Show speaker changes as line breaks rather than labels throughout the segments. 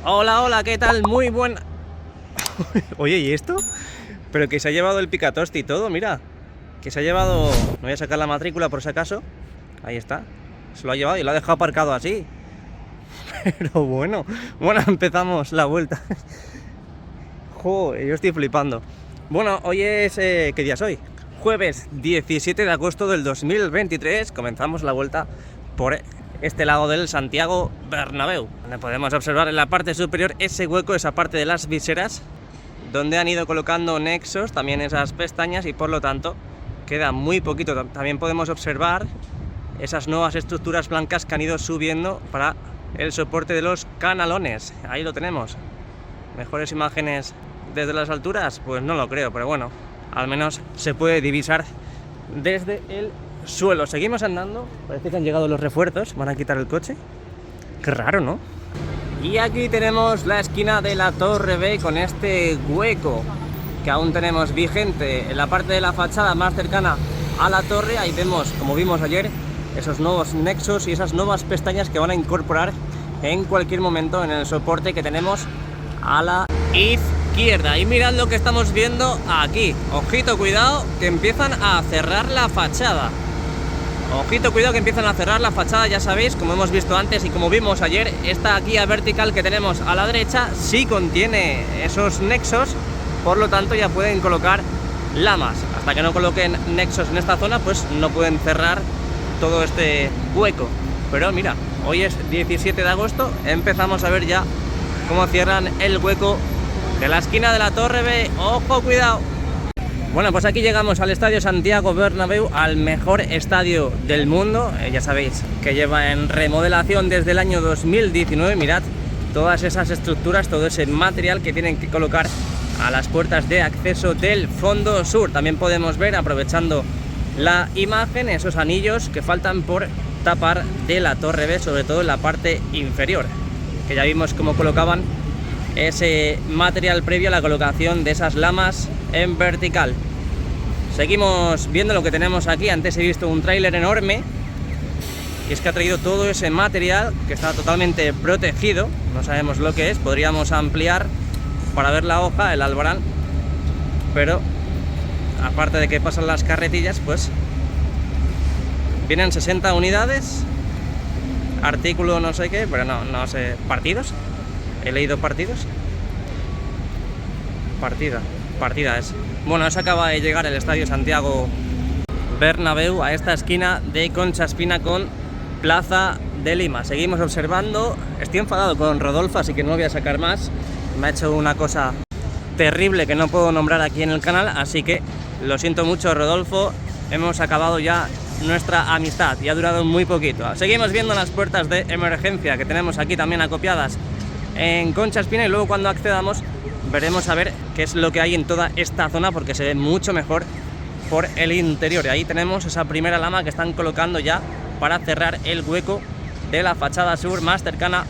Hola, hola, ¿qué tal? Muy buen... Oye, ¿y esto? Pero que se ha llevado el picatosti y todo, mira. Que se ha llevado... No voy a sacar la matrícula por si acaso. Ahí está. Se lo ha llevado y lo ha dejado aparcado así. Pero bueno, empezamos la vuelta. Joder, yo estoy flipando. Bueno, hoy es... ¿qué día es hoy? Jueves 17 de agosto del 2023. Comenzamos la vuelta por este lado del Santiago Bernabéu, donde podemos observar en la parte superior ese hueco, esa parte de las viseras, donde han ido colocando nexos, también esas pestañas, y por lo tanto queda muy poquito. También podemos observar esas nuevas estructuras blancas que han ido subiendo para el soporte de los canalones. Ahí lo tenemos. ¿Mejores imágenes desde las alturas? Pues no lo creo, pero bueno, al menos se puede divisar desde el suelo. Seguimos andando, parece que han llegado los refuerzos, van a quitar el coche. Qué raro, ¿no? Y aquí tenemos la esquina de la Torre B con este hueco que aún tenemos vigente en la parte de la fachada más cercana a la torre. Ahí vemos, como vimos ayer, esos nuevos nexos y esas nuevas pestañas que van a incorporar en cualquier momento en el soporte que tenemos a la izquierda. Y mirad lo que estamos viendo aquí. Ojito, cuidado, que empiezan a cerrar la fachada. Ojito, cuidado, que empiezan a cerrar la fachada. Ya sabéis, como hemos visto antes y como vimos ayer, esta guía vertical que tenemos a la derecha sí contiene esos nexos. Por lo tanto, ya pueden colocar lamas. Hasta que no coloquen nexos en esta zona, pues no pueden cerrar todo este hueco. Pero mira, hoy es 17 de agosto, empezamos a ver ya cómo cierran el hueco de la esquina de la Torre B. ¡Ojo, cuidado! Bueno, pues aquí llegamos al Estadio Santiago Bernabéu, al mejor estadio del mundo. Ya sabéis que lleva en remodelación desde el año 2019. Mirad todas esas estructuras, todo ese material que tienen que colocar a las puertas de acceso del fondo sur. También podemos ver, aprovechando la imagen, esos anillos que faltan por tapar de la Torre B, sobre todo en la parte inferior, que ya vimos cómo colocaban ese material previo a la colocación de esas lamas en vertical. Seguimos viendo lo que tenemos aquí. Antes he visto un tráiler enorme, y es que ha traído todo ese material que está totalmente protegido. No sabemos lo que es, podríamos ampliar para ver la hoja, el albarán, pero aparte de que pasan las carretillas, pues vienen 60 unidades, artículo no sé qué, pero no sé, partidos. He leído partidos. Partida es. Bueno, eso acaba de llegar el Estadio Santiago Bernabéu a esta esquina de Concha Espina con Plaza de Lima. Seguimos observando. Estoy enfadado con Rodolfo, así que no voy a sacar más. Me ha hecho una cosa terrible que no puedo nombrar aquí en el canal, así que lo siento mucho, Rodolfo. Hemos acabado ya nuestra amistad y ha durado muy poquito. Seguimos viendo las puertas de emergencia que tenemos aquí también acopiadas en Concha Espina, y luego cuando accedamos veremos a ver qué es lo que hay en toda esta zona, porque se ve mucho mejor por el interior. Y ahí tenemos esa primera lama que están colocando ya para cerrar el hueco de la fachada sur más cercana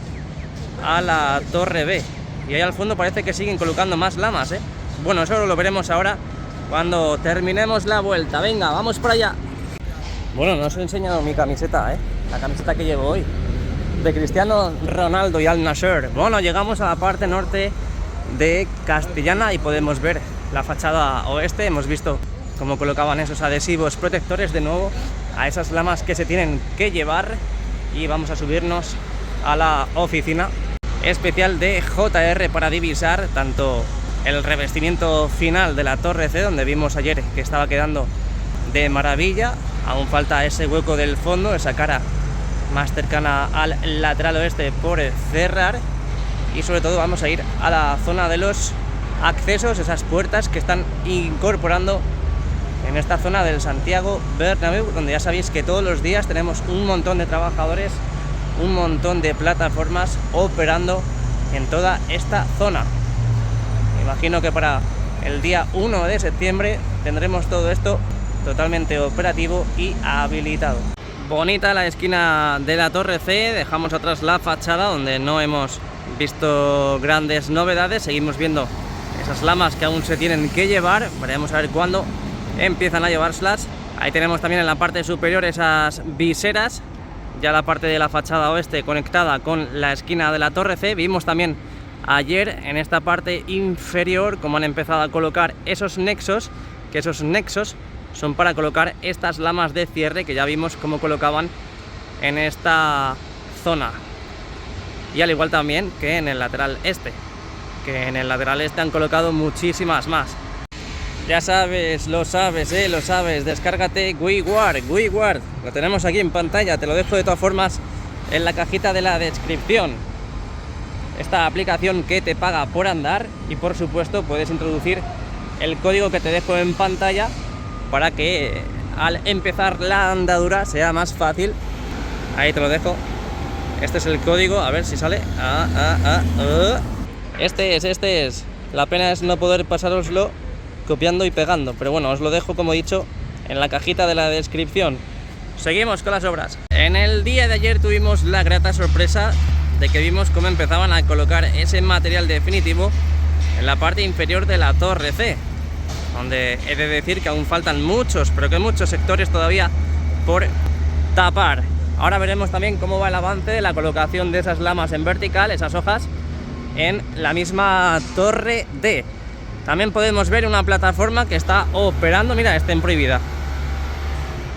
a la Torre B. Y ahí al fondo parece que siguen colocando más lamas, ¿eh? Bueno, eso lo veremos ahora cuando terminemos la vuelta. Venga, vamos por allá. Bueno, no os he enseñado mi camiseta, ¿eh? La camiseta que llevo hoy, de Cristiano Ronaldo y Al Nassr. Bueno, llegamos a la parte norte de Castellana y podemos ver la fachada oeste. Hemos visto cómo colocaban esos adhesivos protectores de nuevo a esas lamas que se tienen que llevar, y vamos a subirnos a la oficina especial de JR para divisar tanto el revestimiento final de la Torre C, donde vimos ayer que estaba quedando de maravilla. Aún falta ese hueco del fondo, esa cara más cercana al lateral oeste por cerrar, y sobre todo vamos a ir a la zona de los accesos, esas puertas que están incorporando en esta zona del Santiago Bernabéu, donde ya sabéis que todos los días tenemos un montón de trabajadores, un montón de plataformas operando en toda esta zona. Me imagino que para el día 1 de septiembre tendremos todo esto totalmente operativo y habilitado. Bonita la esquina de la Torre C. Dejamos atrás la fachada, donde no hemos visto grandes novedades. Seguimos viendo esas lamas que aún se tienen que llevar. Veremos a ver cuándo empiezan a llevárselas. Ahí tenemos también en la parte superior esas viseras, ya la parte de la fachada oeste conectada con la esquina de la Torre C. Vimos también ayer en esta parte inferior, como han empezado a colocar esos nexos, que esos nexos son para colocar estas lamas de cierre que ya vimos cómo colocaban en esta zona. Y al igual también que en el lateral este, que en el lateral este han colocado muchísimas más. Ya sabes, lo sabes, descárgate WeWard, lo tenemos aquí en pantalla, te lo dejo de todas formas en la cajita de la descripción. Esta aplicación que te paga por andar y por supuesto puedes introducir el código que te dejo en pantalla para que al empezar la andadura sea más fácil. Ahí te lo dejo. Este es el código, a ver si sale. Este es. La pena es no poder pasároslo copiando y pegando, pero bueno, os lo dejo como he dicho en la cajita de la descripción. Seguimos con las obras. En el día de ayer tuvimos la grata sorpresa de que vimos cómo empezaban a colocar ese material definitivo en la parte inferior de la torre C, donde he de decir que aún faltan muchos, pero que muchos sectores todavía por tapar. Ahora veremos también cómo va el avance de la colocación de esas lamas en vertical, esas hojas, en la misma torre D. También podemos ver una plataforma que está operando, mira, está en prohibida.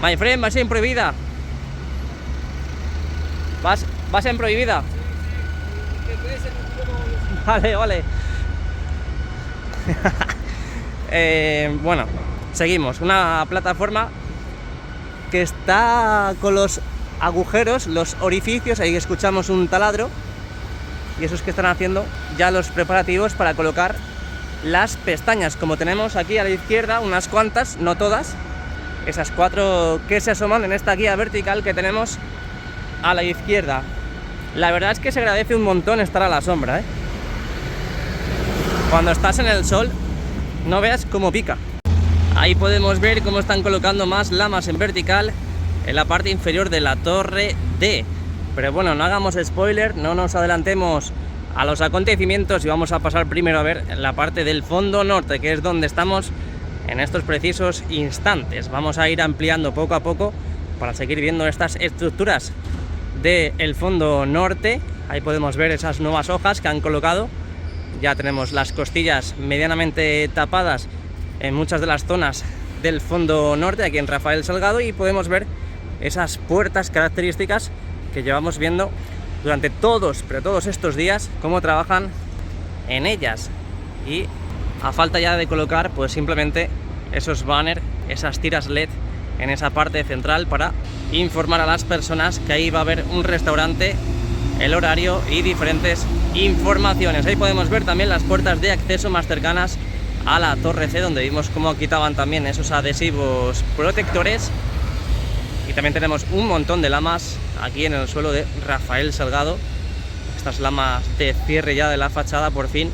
My friend, vas en prohibida. Vas en prohibida. Vale. Bueno, seguimos. Una plataforma que está con los agujeros, los orificios, ahí escuchamos un taladro. Y eso es que están haciendo ya los preparativos para colocar las pestañas, como tenemos aquí a la izquierda, unas cuantas, no todas, esas 4 que se asoman en esta guía vertical que tenemos a la izquierda. La verdad es que se agradece un montón estar a la sombra, ¿eh? Cuando estás en el sol, no veas cómo pica. Ahí podemos ver cómo están colocando más lamas en vertical en la parte inferior de la torre D. Pero bueno, no hagamos spoiler, no nos adelantemos a los acontecimientos y vamos a pasar primero a ver la parte del fondo norte, que es donde estamos en estos precisos instantes. Vamos a ir ampliando poco a poco para seguir viendo estas estructuras del fondo norte. Ahí podemos ver esas nuevas hojas que han colocado. Ya tenemos las costillas medianamente tapadas en muchas de las zonas del fondo norte, aquí en Rafael Salgado, y podemos ver esas puertas características que llevamos viendo durante todos estos días, cómo trabajan en ellas. Y a falta ya de colocar pues simplemente esos banners, esas tiras LED en esa parte central para informar a las personas que ahí va a haber un restaurante, el horario y diferentes informaciones. Ahí podemos ver también las puertas de acceso más cercanas a la torre C, donde vimos cómo quitaban también esos adhesivos protectores. Y también tenemos un montón de lamas aquí en el suelo de Rafael Salgado. Estas lamas de cierre ya de la fachada, por fin,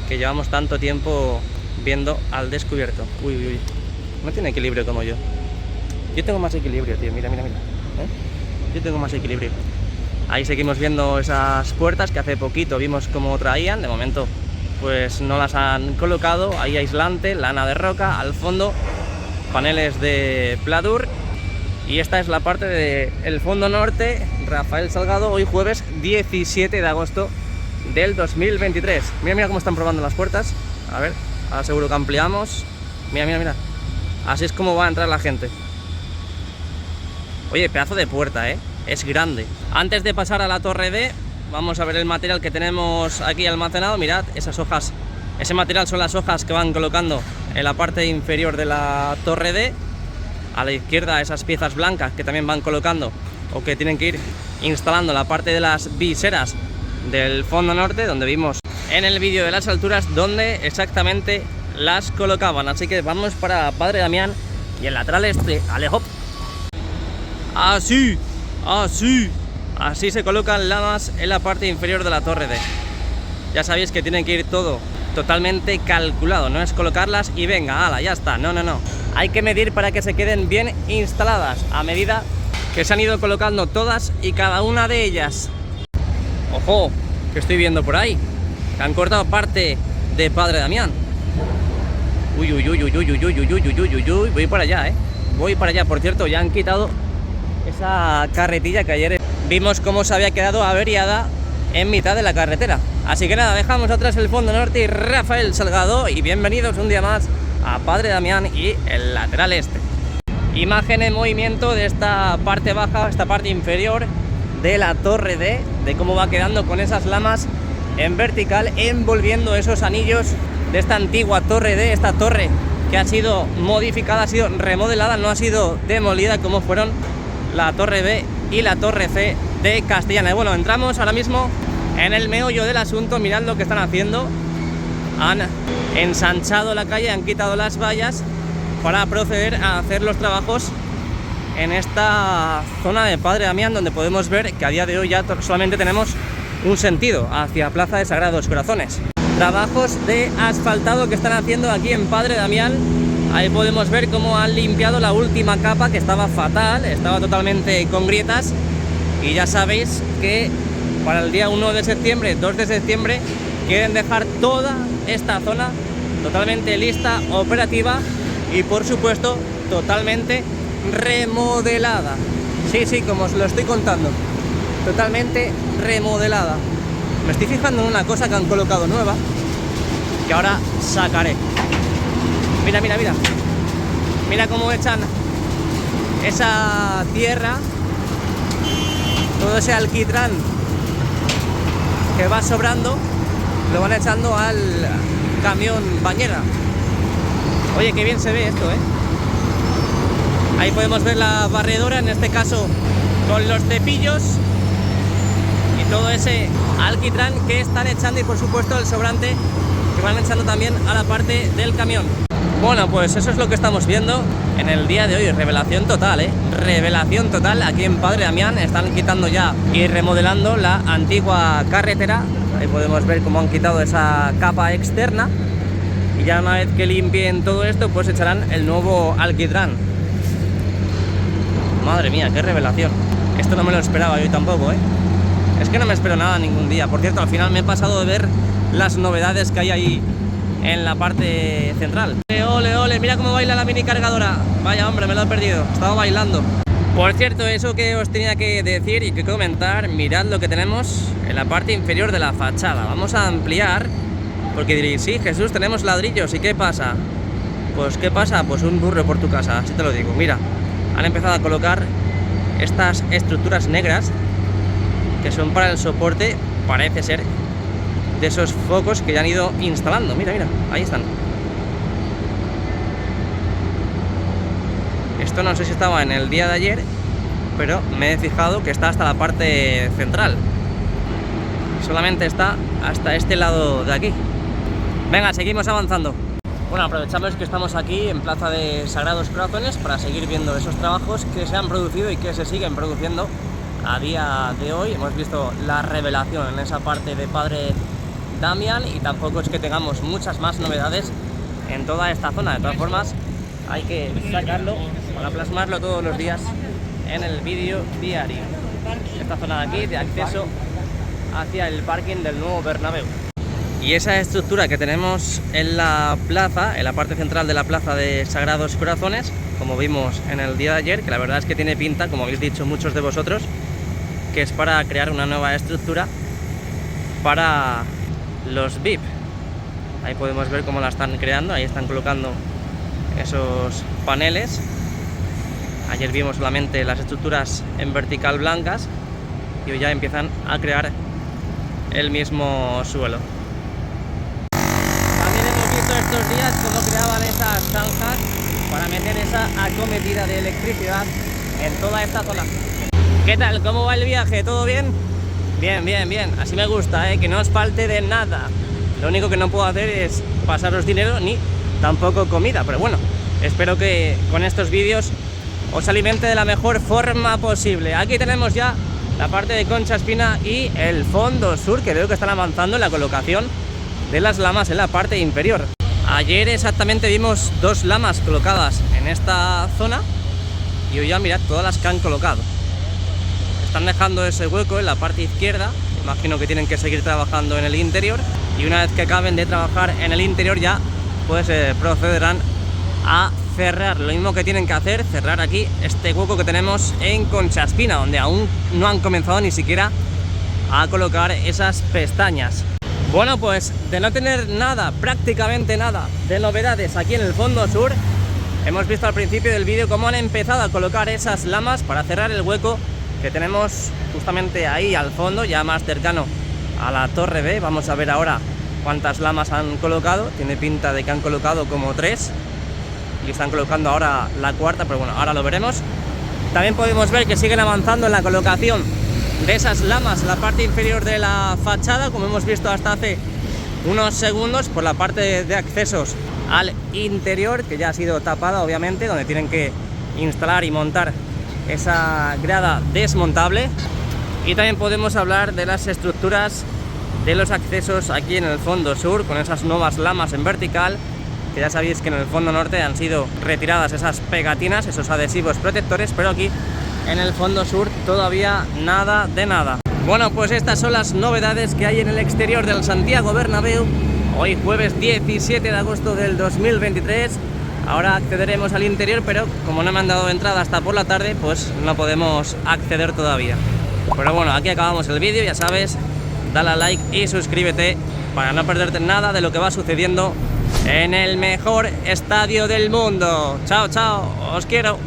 que llevamos tanto tiempo viendo al descubierto. Uy, no tiene equilibrio como yo. Yo tengo más equilibrio, tío, mira. Yo tengo más equilibrio. Ahí seguimos viendo esas puertas que hace poquito vimos cómo traían. De momento pues no las han colocado. Ahí aislante, lana de roca, al fondo paneles de pladur. Y esta es la parte del fondo norte, Rafael Salgado, hoy jueves 17 de agosto del 2023. Mira cómo están probando las puertas. A ver, ahora seguro que ampliamos. Mira. Así es como va a entrar la gente. Oye, pedazo de puerta, ¿eh? Es grande. Antes de pasar a la torre D, vamos a ver el material que tenemos aquí almacenado. Mirad, esas hojas. Ese material son las hojas que van colocando en la parte inferior de la torre D. A la izquierda esas piezas blancas que también van colocando o que tienen que ir instalando la parte de las viseras del fondo norte, donde vimos en el vídeo de las alturas donde exactamente las colocaban. Así que vamos para Padre Damián y el lateral este, Alejo. Así se colocan lamas en la parte inferior de la torre D. Ya sabéis que tienen que ir todo totalmente calculado, no es colocarlas y venga, ala, ya está, no. Hay que medir para que se queden bien instaladas a medida que se han ido colocando todas y cada una de ellas. Ojo, que estoy viendo por ahí, que han cortado parte de Padre Damián. Uy, voy para allá, voy para allá. Por cierto, ya han quitado esa carretilla que ayer vimos cómo se había quedado averiada en mitad de la carretera. Así que nada, dejamos atrás el fondo norte y Rafael Salgado, y bienvenidos un día más a Padre Damián y el lateral este. Imagen en movimiento de esta parte baja, esta parte inferior de la torre D, de cómo va quedando con esas lamas en vertical, envolviendo esos anillos de esta antigua torre D, esta torre que ha sido modificada, ha sido remodelada, no ha sido demolida como fueron la torre B y la torre C de Castellana. Y bueno, entramos ahora mismo en el meollo del asunto. Mirad lo que están haciendo. Han ensanchado la calle, han quitado las vallas para proceder a hacer los trabajos en esta zona de Padre Damián, donde podemos ver que a día de hoy ya solamente tenemos un sentido hacia Plaza de Sagrados Corazones. Trabajos de asfaltado que están haciendo aquí en Padre Damián. Ahí podemos ver cómo han limpiado la última capa, que estaba fatal, estaba totalmente con grietas. Y ya sabéis que para el día 1 de septiembre, 2 de septiembre, quieren dejar toda esta zona totalmente lista, operativa y por supuesto totalmente remodelada. Sí, como os lo estoy contando, totalmente remodelada. Me estoy fijando en una cosa que han colocado nueva, que ahora sacaré. Mira. Mira cómo echan esa tierra, todo ese alquitrán que va sobrando, lo van echando al camión bañera. Oye, qué bien se ve esto, ¿eh? Ahí podemos ver la barredora, en este caso con los cepillos y todo ese alquitrán que están echando, y por supuesto el sobrante que van echando también a la parte del camión. Bueno, pues eso es lo que estamos viendo en el día de hoy. Revelación total, ¿eh? Revelación total. Aquí en Padre Damián están quitando ya y remodelando la antigua carretera. Ahí podemos ver cómo han quitado esa capa externa. Y ya una vez que limpien todo esto, pues echarán el nuevo alquitrán. Madre mía, qué revelación. Esto no me lo esperaba yo tampoco, ¿eh? Es que no me espero nada ningún día. Por cierto, al final me he pasado de ver las novedades que hay ahí en la parte central. Ole, mira cómo baila la mini cargadora. Vaya hombre, me lo he perdido, estaba bailando. Por cierto, eso que os tenía que decir y que comentar, mirad lo que tenemos en la parte inferior de la fachada. Vamos a ampliar, porque diréis, sí, Jesús, tenemos ladrillos, ¿y qué pasa? Pues ¿qué pasa? Pues un burro por tu casa, así te lo digo. Mira, han empezado a colocar estas estructuras negras que son para el soporte, parece ser, de esos focos que ya han ido instalando. Mira, ahí están. Esto no sé si estaba en el día de ayer, pero me he fijado que está hasta la parte central. Solamente está hasta este lado de aquí. Venga, seguimos avanzando. Bueno, aprovechamos que estamos aquí en Plaza de Sagrados Corazones para seguir viendo esos trabajos que se han producido y que se siguen produciendo a día de hoy. Hemos visto la revelación en esa parte de Padre Damián y tampoco es que tengamos muchas más novedades en toda esta zona. De todas formas, hay que sacarlo para plasmarlo todos los días en el vídeo diario. Esta zona de aquí de acceso hacia el parking del nuevo Bernabéu. Y esa estructura que tenemos en la plaza, en la parte central de la Plaza de Sagrados Corazones, como vimos en el día de ayer, que la verdad es que tiene pinta, como habéis dicho muchos de vosotros, que es para crear una nueva estructura para los VIP. Ahí podemos ver cómo la están creando, ahí están colocando esos paneles. Ayer vimos solamente las estructuras en vertical blancas y hoy ya empiezan a crear el mismo suelo. También hemos visto estos días cómo creaban esas zanjas para meter esa acometida de electricidad en toda esta zona. ¿Qué tal? ¿Cómo va el viaje? ¿Todo bien? Bien. Así me gusta, ¿eh? Que no os falte de nada. Lo único que no puedo hacer es pasaros dinero ni tampoco comida, pero bueno, espero que con estos vídeos os alimente de la mejor forma posible. Aquí tenemos ya la parte de Concha Espina y el fondo sur, que veo que están avanzando en la colocación de las lamas en la parte inferior. Ayer exactamente vimos 2 lamas colocadas en esta zona y hoy ya mirad todas las que han colocado. Están dejando ese hueco en la parte izquierda. Imagino que tienen que seguir trabajando en el interior y una vez que acaben de trabajar en el interior ya pues procederán a cerrar. Lo mismo que tienen que hacer, cerrar aquí este hueco que tenemos en Concha Espina, donde aún no han comenzado ni siquiera a colocar esas pestañas. Bueno, pues de no tener nada, prácticamente nada de novedades aquí en el fondo sur, hemos visto al principio del vídeo cómo han empezado a colocar esas lamas para cerrar el hueco que tenemos justamente ahí al fondo, ya más cercano a la torre B. Vamos a ver ahora cuántas lamas han colocado. Tiene pinta de que han colocado como 3 y están colocando ahora la cuarta, pero bueno, ahora lo veremos. También podemos ver que siguen avanzando en la colocación de esas lamas en la parte inferior de la fachada, como hemos visto hasta hace unos segundos, por la parte de accesos al interior, que ya ha sido tapada obviamente, donde tienen que instalar y montar esa grada desmontable. Y también podemos hablar de las estructuras de los accesos aquí en el fondo sur, con esas nuevas lamas en vertical, que ya sabéis que en el fondo norte han sido retiradas esas pegatinas, esos adhesivos protectores, pero aquí en el fondo sur todavía nada de nada. Bueno, pues estas son las novedades que hay en el exterior del Santiago Bernabéu, hoy jueves 17 de agosto del 2023. Ahora accederemos al interior, pero como no me han dado entrada hasta por la tarde, pues no podemos acceder todavía. Pero bueno, aquí acabamos el vídeo, ya sabes, dale a like y suscríbete para no perderte nada de lo que va sucediendo en el mejor estadio del mundo. Chao, chao, os quiero.